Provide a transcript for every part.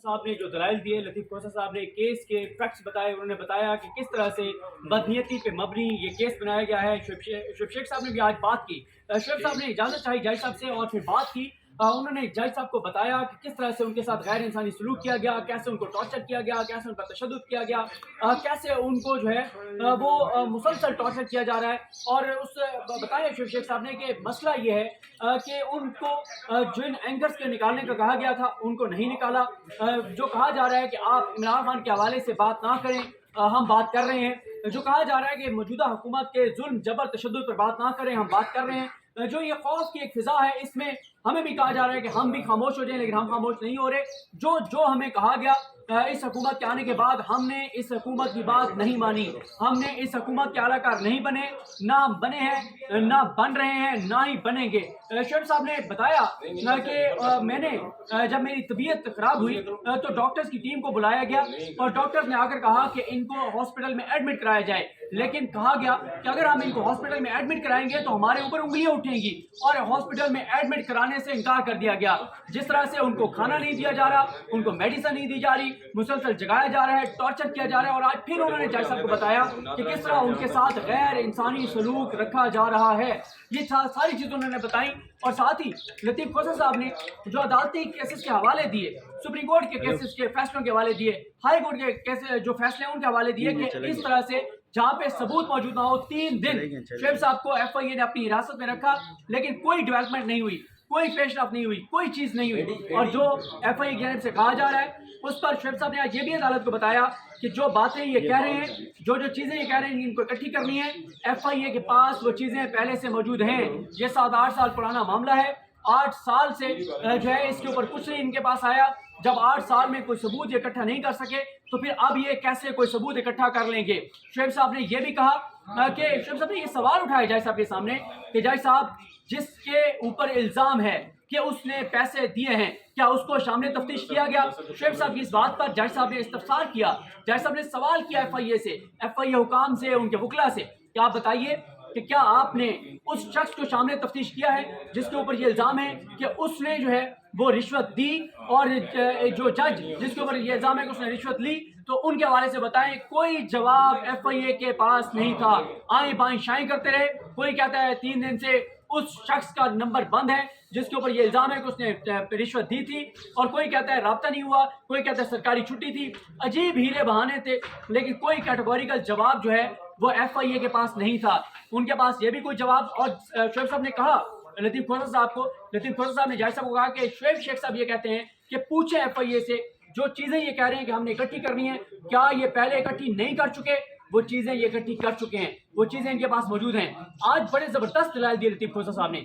साहब ने जो दलाइल दिए, लतीफ़ खोसा साहब ने केस के फैक्ट्स बताए, उन्होंने बताया कि किस तरह से बदनीयती पे मबनी ये केस बनाया गया है। शुएब शेख साहब ने भी आज बात की। शुएब साहब ने इजाज़त चाही जज साहब से और फिर बात की। उन्होंने जज साहब को बताया कि किस तरह से उनके साथ गैर इंसानी सलूक किया गया, कैसे उनको टॉर्चर किया गया, कैसे उन पर तशद्दुद किया गया, कैसे उनको जो है वो मुसलसल टॉर्चर किया जा रहा है। और उस बताया शुएब शेख साहब ने कि मसला ये है कि उनको जिन एंकर्स के निकालने का कहा गया था उनको नहीं निकाला। जो कहा जा रहा है कि आप इमरान खान के हवाले से बात ना करें, हम बात कर रहे हैं। जो कहा जा रहा है कि मौजूदा हुकूमत के जुल्म जबर तशद्दुद पर बात ना करें, हम बात कर रहे हैं। जो ये खौफ की एक फिजा है, इसमें हमें भी कहा जा रहा है कि हम भी खामोश हो जाएं, लेकिन हम खामोश नहीं हो रहे। जो जो हमें कहा गया इस हुकूमत के आने के बाद, हमने इस हुकूमत की बात नहीं मानी। हमने इस हुकूमत के आलाकार नहीं बने, ना बने हैं, ना बन रहे हैं, ना ही बनेंगे। शेख साहब ने बताया कि मैंने जब मेरी तबीयत खराब हुई तो डॉक्टर्स की टीम को बुलाया गया और डॉक्टर्स ने आकर कहा कि इनको हॉस्पिटल में एडमिट कराया जाए। लेकिन कहा गया कि अगर हम इनको हॉस्पिटल में एडमिट कराएंगे तो हमारे ऊपर उंगलियां उठेंगी, और हॉस्पिटल में एडमिट कराने से इनकार कर दिया गया। जिस तरह से उनको खाना नहीं दिया जा रहा, उनको मेडिसिन नहीं दी जा रही, मुसलसल जगाया जा रहा है, टॉर्चर किया जा रहा है। और आज फिर उन्होंने जज साहब को बताया कि किस तरह उनके साथ गैर इंसानी सलूक रखा जा रहा है। ये सारी चीजें उन्होंने बताई। और साथ ही लतीफ़ खोसा साहब ने जो अदालती केसेस के हवाले दिए, सुप्रीम कोर्ट के केसेस के फैसलों के हवाले दिए, हाई कोर्ट के केसेस जो फैसले उनके हवाले दिए कि इस तरह से जहाँ पे सबूत मौजूद ना हो, 3 दिन शुएब साहब को FIA ने अपनी हिरासत में रखा, लेकिन कोई डेवलपमेंट नहीं हुई, कोई पेशरफ नहीं हुई, कोई चीज नहीं हुई। और जो FIA की जानिब से कहा जा रहा है उस पर शुएब साहब ने आज ये भी अदालत को बताया कि जो बातें ये कह रहे हैं, जो जो चीजें ये कह रहे हैं, इनको इकट्ठी करनी है। FIA के पास वो चीजें पहले से मौजूद हैं। ये 7-8 साल पुराना मामला है। 8 साल से जो है इसके ऊपर कुछ नहीं इनके पास आया। जब 8 साल में कोई सबूत इकट्ठा नहीं कर सके तो फिर अब ये कैसे कोई सबूत इकट्ठा कर लेंगे। शुएब साहब ने ये भी कहा कि शुएब साहब ने ये सवाल उठाया जज साहब के सामने कि जज साहब, जिसके ऊपर इल्जाम है कि उसने पैसे दिए हैं, क्या उसको शामिल तफ्तीश किया गया? शुएब साहब की इस बात पर जज साहब ने इस्तफसार किया। जज साहब ने सवाल किया FIA से, FIA हुकाम से, उनके वकला से, कि आप बताइए कि क्या आपने उस शख्स को शामिल तफ्तीश किया है जिसके ऊपर ये इल्ज़ाम है कि उसने जो है वो रिश्वत दी, और जो जज जिसके ऊपर ये इल्ज़ाम है कि उसने रिश्वत ली, तो उनके हवाले से बताएं। कोई जवाब FIA के पास नहीं था। आए बाएं शाएं करते रहे। कोई कहता है 3 दिन से उस शख्स का नंबर बंद है जिसके ऊपर ये इल्ज़ाम है कि उसने रिश्वत दी थी, और कोई कहता है राब्ता नहीं हुआ, कोई कहता है सरकारी छुट्टी थी। अजीब हीरे बहाने थे, लेकिन कोई कैटेगोरिकल जवाब जो है वो FIA के पास नहीं था। उनके पास ये भी कोई जवाब। और शुएब साहब ने कहा लतीफ़ खोसा साहब को, लतीफ़ खोसा साहब ने जज साहब को कहा कि शुएब शेख साहब ये कहते हैं कि पूछे FIA से, जो चीज़ें ये कह रहे हैं कि हमने इकट्ठी करनी है, क्या ये पहले इकट्ठी नहीं कर चुके? वो चीज़ें ये इकट्ठी कर चुके हैं, वो चीज़ें इनके पास मौजूद हैं। आज बड़े ज़बरदस्त दलाइल दिए लतीफ़ खोसा साहब ने।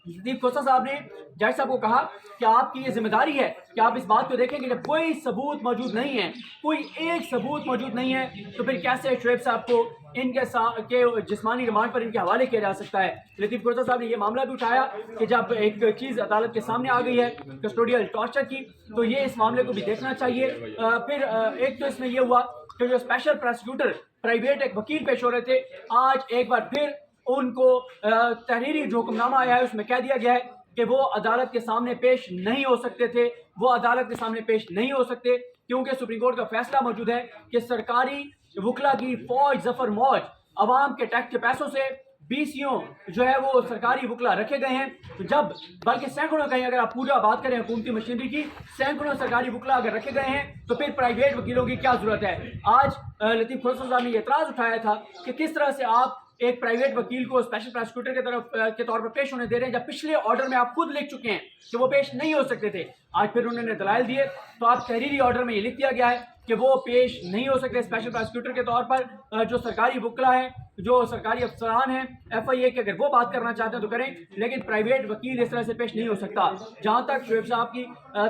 लतीफ़ खोसा साहब ने जज साहब को कहा कि आपकी ये जिम्मेदारी है कि आप इस बात को देखें कि जब कोई सबूत मौजूद नहीं है, कोई एक सबूत मौजूद नहीं है, तो फिर कैसे शुएब साहब को इनके के जिस्मानी रिमांड पर इनके हवाले किया जा सकता है। लतीफ़ खोसा साहब ने ये मामला भी उठाया कि जब एक चीज़ अदालत के सामने आ गई है कस्टोडियल टॉर्चर की, तो ये इस मामले को भी देखना चाहिए। फिर एक तो इसमें ये हुआ कि जो स्पेशल प्रोसिक्यूटर प्राइवेट एक वकील पेश हो रहे थे, आज एक बार फिर उनको तहरीरी जो हुक्मनामा आया है उसमें कह दिया गया है कि वो अदालत के सामने पेश नहीं हो सकते थे। वो अदालत के सामने पेश नहीं हो सकते क्योंकि सुप्रीम कोर्ट का फैसला मौजूद है कि सरकारी वकला की फौज जफर मौज अवाम के टैक्स के पैसों से BCO जो है वो सरकारी वकला रखे गए हैं। जब बल्कि सैकड़ों कहीं, अगर आप पूरा बात करें हुकूमती मशीनरी की, सैकड़ों सरकारी वकला अगर रखे गए हैं तो फिर प्राइवेट वकीलों की क्या जरूरत है। आज लतीफ़ खोसा साहब ने एतराज़ उठाया था कि किस तरह से आप एक प्राइवेट वकील को स्पेशल प्रोसिक्यूटर के तौर पर पेश होने दे रहे हैं, जब पिछले ऑर्डर में आप खुद लिख चुके हैं कि वो पेश नहीं हो सकते थे। आज फिर उन्होंने दलाइल दिए, तो आप तहरीरी ऑर्डर में ये लिख दिया गया है कि वो पेश नहीं हो सकते स्पेशल प्रोसिक्यूटर के तौर पर। जो सरकारी वकला हैं, जो सरकारी अफसरान हैं FIA के, अगर वो बात करना चाहते हैं तो करें, लेकिन प्राइवेट वकील इस तरह से पेश नहीं हो सकता। जहाँ तक शुएब साहब की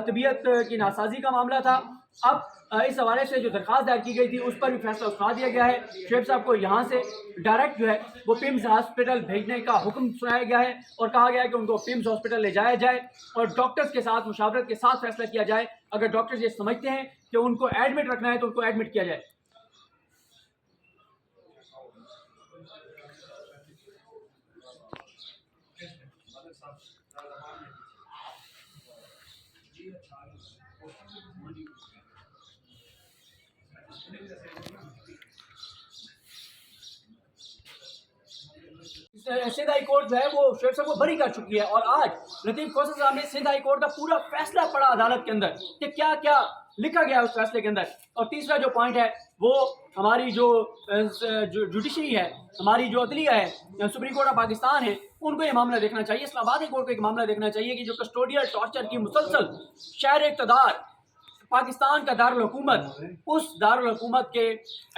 तबीयत की नासाजी का मामला था, अब इस हवाले से जो दरख्वास्त दायर की गई थी उस पर भी फैसला सुना दिया गया है। शुएब साहब को यहाँ से डायरेक्ट जो है वो पिम्स हॉस्पिटल भेजने का हुक्म सुनाया गया है और कहा गया है कि उनको पिम्स हॉस्पिटल ले जाया जाए और डॉक्टर्स के साथ मुशावरत के साथ फैसला किया जाए। अगर डॉक्टर्स ये समझते हैं कि उनको एडमिट रखना है तो उनको एडमिट किया जाए। सिंध हाई कोर्ट जो है वो शोएब साहब को बरी कर चुकी है, और आज लतीफ खोसर साहब ने सिंध हाई कोर्ट का पूरा फैसला पढ़ा अदालत के अंदर कि क्या क्या लिखा गया है उस फैसले के अंदर। और तीसरा जो पॉइंट है वो हमारी जो जुडिशरी है, हमारी जो अदलिया है, सुप्रीम कोर्ट ऑफ पाकिस्तान है, उनको ये मामला देखना चाहिए, इस्लामाबाद हाई कोर्ट को एक मामला देखना चाहिए कि जो कस्टोडियल टॉर्चर की मुसलसल शहर इक़्तिदार पाकिस्तान का दारुल हुकूमत, उस दारुल हुकूमत के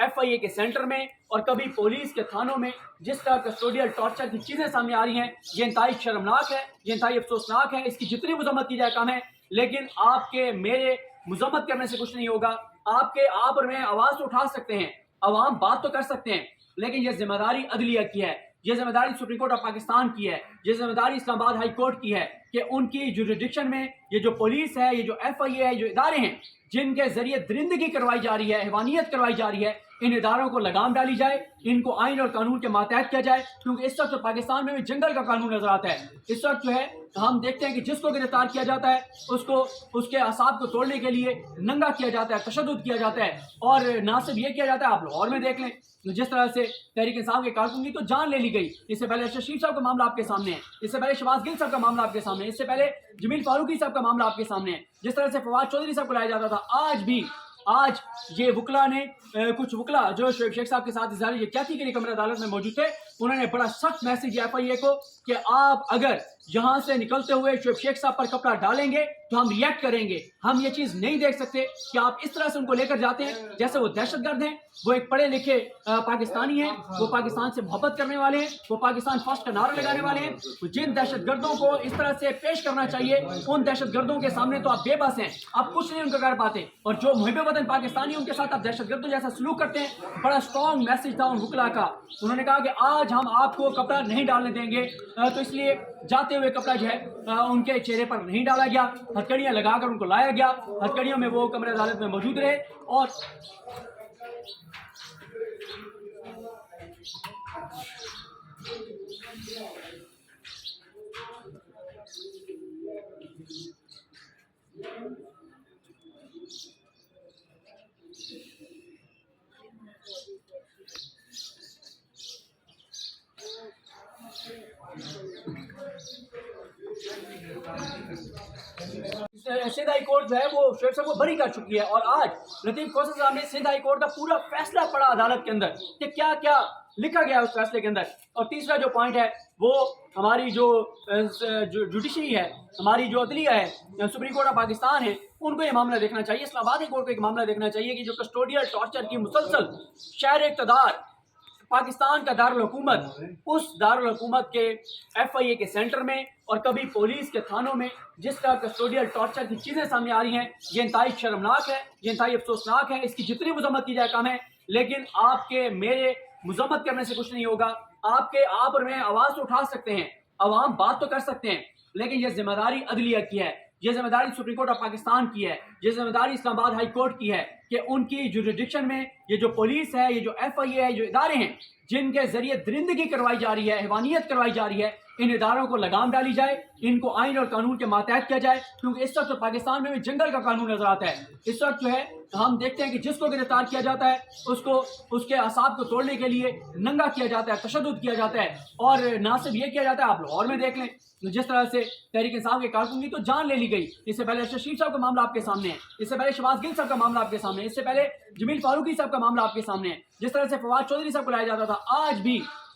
FIA के सेंटर में और कभी पुलिस के थानों में जिस तरह कस्टोडियल टॉर्चर की चीज़ें सामने आ रही हैं, ये इंतहाई शर्मनाक है, ये इंतहाई अफसोसनाक है। इसकी जितनी मजम्मत की जाए कम है, लेकिन आपके मेरे मजम्मत करने से कुछ नहीं होगा। आप और मैं आवाज़ तो उठा सकते हैं, अवाम बात तो कर सकते हैं, लेकिन ये जिम्मेदारी अदलिया की है, ये जिम्मेदारी सुप्रीम कोर्ट ऑफ पाकिस्तान की है, ये जिम्मेदारी इस्लामाबाद हाई कोर्ट की है कि उनकी जुरिडिक्शन में ये जो पुलिस है, ये जो FIA है, जो इदारे हैं जिनके जरिए दरिंदगी करवाई जा रही है, हैवानियत करवाई जा रही है, इन इदारों को लगाम डाली जाए, इनको आइन और कानून के मातहत किया जाए। क्योंकि इस वक्त तो पाकिस्तान में भी जंगल का कानून नजर आता है। इस वक्त जो है हम देखते हैं कि जिसको गिरफ्तार किया जाता है उसको उसके असाब को तोड़ने के लिए नंगा किया जाता है, तशद्दुद किया जाता है। और ना सिर्फ ये किया जाता है, आप लाहौर में देख लें जिस तरह से तहरीक इंसाफ के कारकुन की तो जान ले ली गई। इससे पहले अरशद शरीफ साहब का मामला आपके सामने है, इससे पहले शहबाज गिल साहब का मामला आपके सामने है, इससे पहले जमील फारूकी साहब का मामला आपके सामने है। जिस तरह से फवाद चौधरी साहब को लाया जाता था, आज ये वकला ने कुछ वकला जो शोएब शेख साहब के साथ इजहार यकजहती के लिए कमरा अदालत में मौजूद थे, उन्होंने बड़ा सख्त मैसेज FIA को कि आप अगर यहाँ से निकलते हुए शोएब शेख साहब पर कपड़ा डालेंगे तो हम रिएक्ट करेंगे। हम ये चीज़ नहीं देख सकते कि आप इस तरह से उनको लेकर जाते हैं जैसे वो दहशतगर्द हैं। वो एक पढ़े लिखे पाकिस्तानी हैं, वो पाकिस्तान से मोहब्बत करने वाले हैं, वो पाकिस्तान फर्स्ट का नारा लगाने वाले हैं। तो जिन दहशतगर्दों को इस तरह से पेश करना चाहिए, उन दहशतगर्दों के सामने तो आप बेबस हैं, आप कुछ नहीं उनका कर पाते। और जो मुहिब वतन पाकिस्तानी उनके साथ आप दहशतगर्दों जैसा सलूक करते हैं। बड़ा स्ट्रॉन्ग मैसेज था उन वकला का। उन्होंने कहा कि आज हम आपको कपड़ा नहीं डालने देंगे, तो इसलिए जाते हुए कपड़ा जो है उनके चेहरे पर नहीं डाला गया, हथकड़ियाँ लगाकर उनको लाया गया। हथकड़ियों में वो कमरे अदालत में मौजूद रहे। और सिंध हाई कोर्ट जो है वो शोएब साहब को बरी कर चुकी है, और आज लतीफ खोसर साहब ने सिंध हाई कोर्ट का पूरा फैसला पढ़ा अदालत के अंदर कि क्या क्या लिखा गया है उस फैसले के अंदर। और तीसरा जो पॉइंट है वो हमारी जो जुडिशरी है, हमारी जो अदलिया है, सुप्रीम कोर्ट ऑफ पाकिस्तान है, उनको ये मामला देखना चाहिए, इस्लामाबाद हाई कोर्ट को एक मामला देखना चाहिए कि जो कस्टोडियल टॉर्चर की मुसलसल शहर इक़्तिदार पाकिस्तान का दारुल हुकूमत, उस दारुल हुकूमत के FIA के सेंटर में और कभी पुलिस के थानों में जिस तरह कस्टोडियल टॉर्चर की चीज़ें सामने आ रही हैं, ये इंतहाई शर्मनाक है, ये इंतहाई अफसोसनाक है। इसकी जितनी मजम्मत की जाए कम है, लेकिन आपके मेरे मजम्मत करने से कुछ नहीं होगा। आप और मैं आवाज़ तो उठा सकते हैं, अवाम बात तो कर सकते हैं, लेकिन ये जिम्मेदारी अदलिया की है, ये जिम्मेदारी सुप्रीम कोर्ट ऑफ पाकिस्तान की है, ये जिम्मेदारी इस्लामाबाद हाई कोर्ट की है कि उनकी जुरिडिक्शन में ये जो पुलिस है, ये जो FIA है, जो इदारे हैं जिनके जरिए दरिंदगी करवाई जा रही है, हैवानियत करवाई जा रही है, इन इदारों को लगाम डाली जाए, इनको आइन और कानून के मातहत किया जाए। क्योंकि इस वक्त तो पाकिस्तान में भी जंगल का कानून नजर आता है। इस वक्त जो है हम देखते हैं कि जिसको गिरफ्तार किया जाता है उसको उसके असाब को तोड़ने के लिए नंगा किया जाता है, तशद्दुद किया जाता है। और ना सिर्फ ये किया जाता है, आप लाहौर में देख लें जिस तरह से तहरीक इंसाफ के कारकुन की तो जान ले ली गई। इससे पहले अरशद शरीफ साहब का मामला आपके सामने है, इससे पहले शहबाज गिल साहब का मामला आपके सामने है, इससे पहले जमील फारूकी साहब का मामला आपके सामने है। जिस तरह से फवाद चौधरी साहब को लाया जाता था,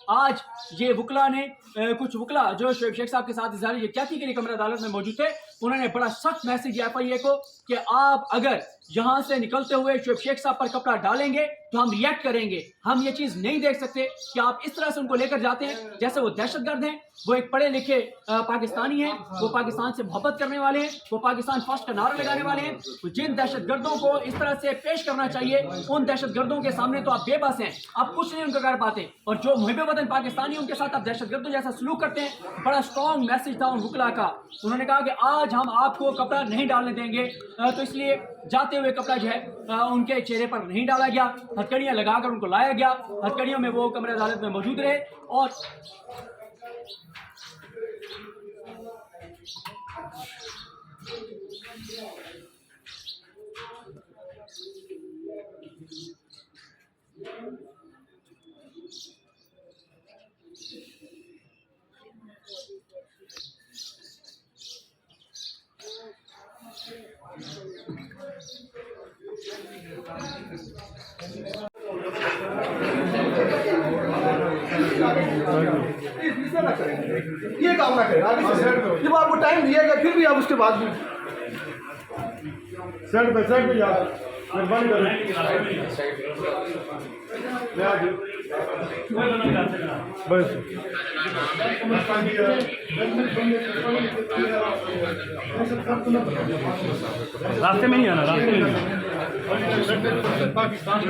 आज ये वकला ने कुछ वकला जो शोएब शेख साहब के साथ इजहार यकजहती के लिए कमरा अदालत में मौजूद थे, उन्होंने बड़ा सख्त मैसेज FIA को कि आप अगर यहाँ से निकलते हुए शोएब शेख साहब पर कपड़ा डालेंगे तो हम रिएक्ट करेंगे। हम ये चीज़ नहीं देख सकते कि आप इस तरह से उनको लेकर जाते हैं जैसे वो दहशतगर्द हैं। वो एक पढ़े लिखे पाकिस्तानी हैं, वो पाकिस्तान से मोहब्बत करने वाले हैं, वो पाकिस्तान फर्स्ट का नारा लगाने वाले हैं। तो जिन दहशतगर्दों को इस तरह से पेश करना चाहिए, उन दहशतगर्दों के सामने तो आप बेबस हैं, आप कुछ नहीं उनका कर पाते। और जो मुहिब वतन पाकिस्तानी उनके साथ आप दहशतगर्दों जैसा सलूक करते हैं। बड़ा स्ट्रॉन्ग मैसेज था उन वकला का। उन्होंने कहा कि आज हम आपको कपड़ा नहीं डालने देंगे, तो इसलिए जाते हुए कपड़ा जो है उनके चेहरे पर नहीं डाला गया, हथकड़ियाँ लगाकर उनको लाया गया। हथकड़ियों में वो कमरे अदालत में मौजूद रहे। और یہ کام نہ کریں آگے سے جب آپ کو ٹائم دیا گیا پھر بھی آپ اس کے بعد بھی سائڈ پہ جا مہربانی کریں بس راستے میں نہیں آنا، راستے میں پاکستان